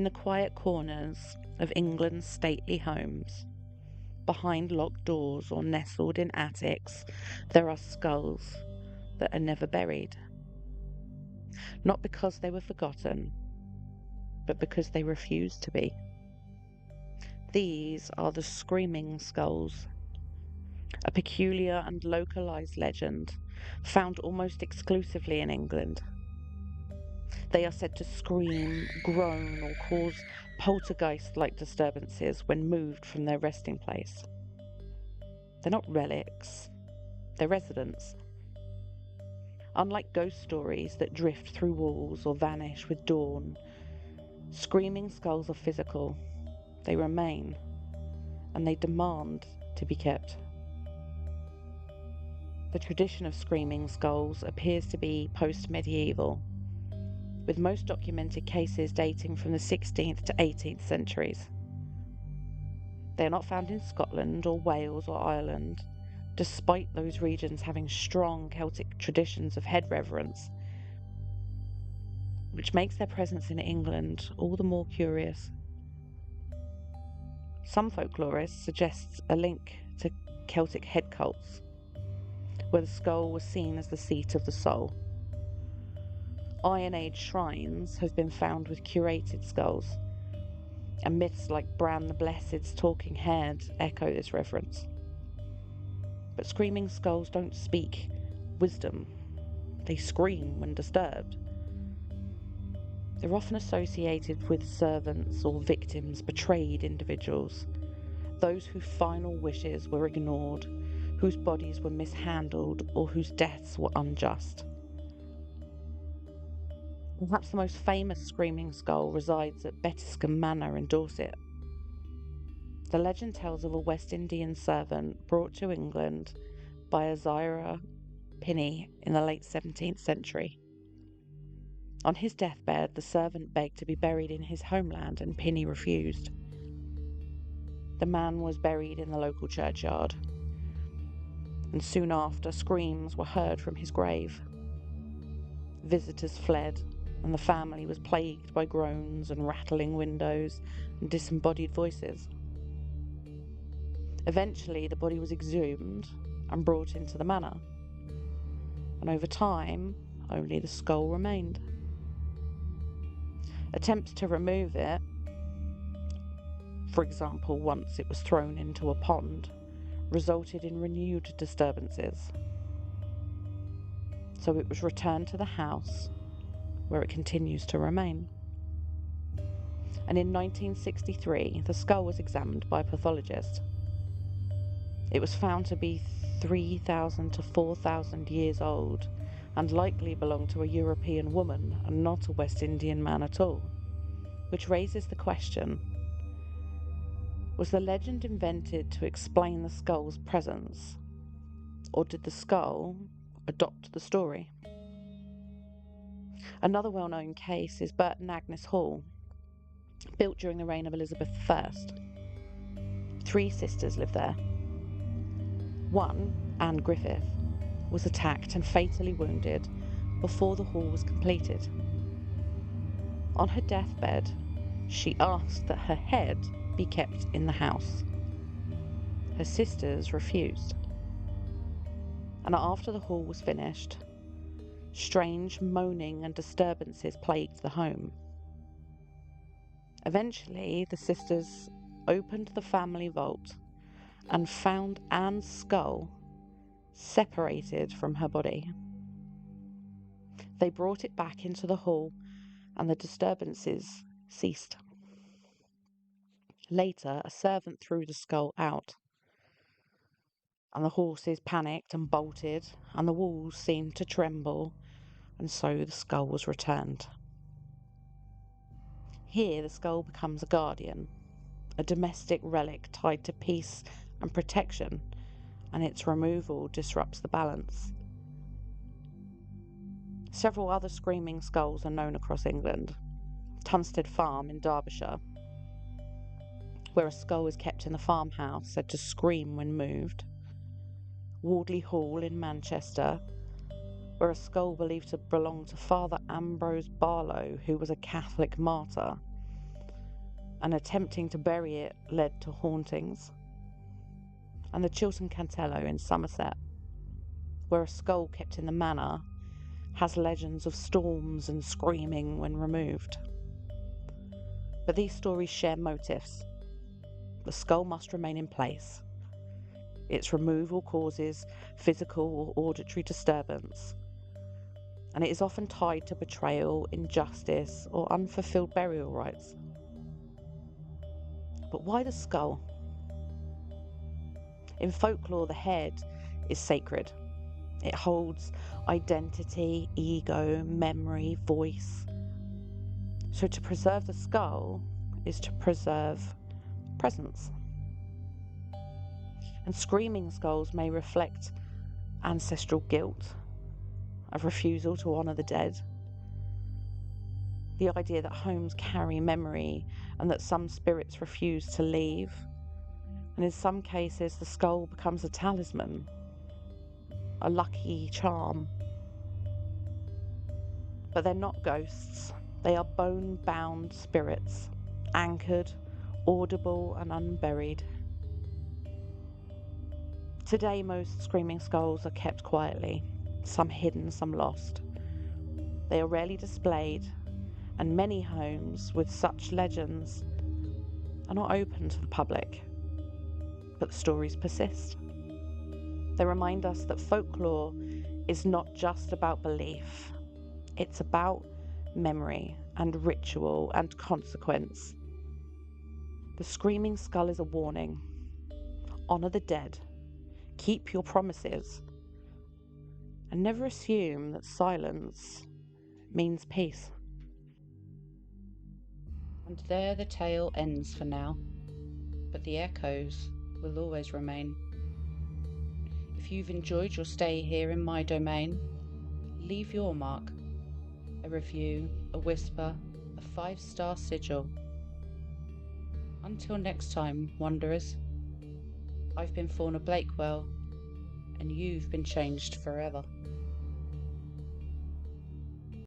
In the quiet corners of England's stately homes, behind locked doors or nestled in attics, there are skulls that are never buried. Not because they were forgotten, but because they refused to be. These are the screaming skulls, a peculiar and localized legend found almost exclusively in England. They are said to scream, groan, or cause poltergeist-like disturbances when moved from their resting place. They're not relics, they're residents. Unlike ghost stories that drift through walls or vanish with dawn, screaming skulls are physical. They remain, and they demand to be kept. The tradition of screaming skulls appears to be post-medieval, with most documented cases dating from the 16th to 18th centuries. They are not found in Scotland or Wales or Ireland, despite those regions having strong Celtic traditions of head reverence, which makes their presence in England all the more curious. Some folklorists suggest a link to Celtic head cults, where the skull was seen as the seat of the soul. Iron Age shrines have been found with curated skulls, and myths like Bran the Blessed's talking head echo this reference. But screaming skulls don't speak wisdom, they scream when disturbed. They're often associated with servants or victims, betrayed individuals, those whose final wishes were ignored, whose bodies were mishandled, or whose deaths were unjust. Perhaps the most famous screaming skull resides at Bettiscombe Manor in Dorset. The legend tells of a West Indian servant brought to England by Isaiah Pinney in the late 17th century. On his deathbed, the servant begged to be buried in his homeland, and Pinney refused. The man was buried in the local churchyard, and soon after, screams were heard from his grave. Visitors fled, and the family was plagued by groans and rattling windows and disembodied voices. Eventually, the body was exhumed and brought into the manor, and over time, only the skull remained. Attempts to remove it, for example, once it was thrown into a pond, resulted in renewed disturbances. So it was returned to the house, where it continues to remain. And in 1963, the skull was examined by a pathologist. It was found to be 3,000 to 4,000 years old, and likely belonged to a European woman and not a West Indian man at all, which raises the question: was the legend invented to explain the skull's presence, or did the skull adopt the story? Another well-known case is Burton Agnes Hall, built during the reign of Elizabeth I. 3 sisters lived there. One, Anne Griffith, was attacked and fatally wounded before the hall was completed. On her deathbed, she asked that her head be kept in the house. Her sisters refused. And after the hall was finished, strange moaning and disturbances plagued the home. Eventually, the sisters opened the family vault and found Anne's skull separated from her body. They brought it back into the hall, and the disturbances ceased. Later, a servant threw the skull out, and the horses panicked and bolted, and the walls seemed to tremble, and so the skull was returned. Here, the skull becomes a guardian, a domestic relic tied to peace and protection, and its removal disrupts the balance. Several other screaming skulls are known across England. Tunstead Farm in Derbyshire, where a skull is kept in the farmhouse said to scream when moved. Wardley Hall in Manchester, where a skull believed to belong to Father Ambrose Barlow, who was a Catholic martyr. and attempting to bury it led to hauntings. And the Chiltern Cantello in Somerset, where a skull kept in the manor has legends of storms and screaming when removed. But these stories share motifs. The skull must remain in place. Its removal causes physical or auditory disturbance, and it is often tied to betrayal, injustice, or unfulfilled burial rites. But why the skull? In folklore, the head is sacred. It holds identity, ego, memory, voice. So to preserve the skull is to preserve presence. And screaming skulls may reflect ancestral guilt, a refusal to honour the dead. The idea that homes carry memory and that some spirits refuse to leave. And in some cases, the skull becomes a talisman, a lucky charm. But they're not ghosts. They are bone-bound spirits, anchored, audible and unburied. Today, most screaming skulls are kept quietly, some hidden, some lost. They are rarely displayed, and many homes with such legends are not open to the public. But the stories persist. They remind us that folklore is not just about belief, it's about memory and ritual and consequence. The screaming skull is a warning. Honour the dead. Keep your promises. And never assume that silence means peace. And there the tale ends for now, but the echoes will always remain. If you've enjoyed your stay here in my domain, leave your mark, a review, a whisper, a 5-star sigil. Until next time, wanderers, I've been Fauna Blakewell, and you've been changed forever.